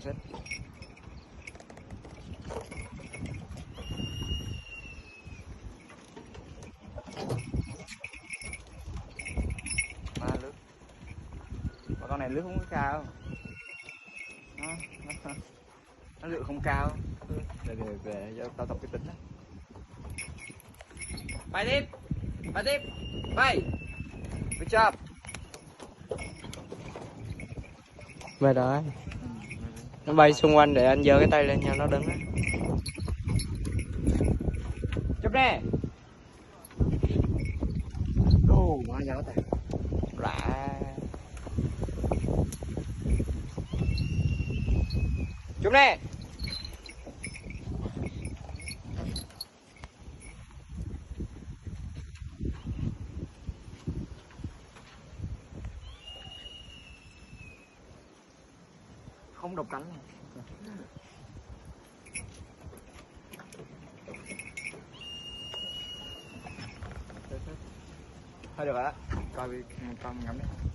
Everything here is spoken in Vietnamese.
ăn xích. Má lướt. Mà con này lướt không có cao. Nó lướt không cao. Về cho tao tập cái tính đó. Bay tiếp. Bay tiếp. Bay. Good job. Về rồi. Nó bay xung quanh để anh giơ cái tay lên cho nó đứng á. Chụp nè. Ô, má gió ta. Lạ. Chụp nè. Không độc cánh. Thôi được rồi đó, coi con ngắm đi.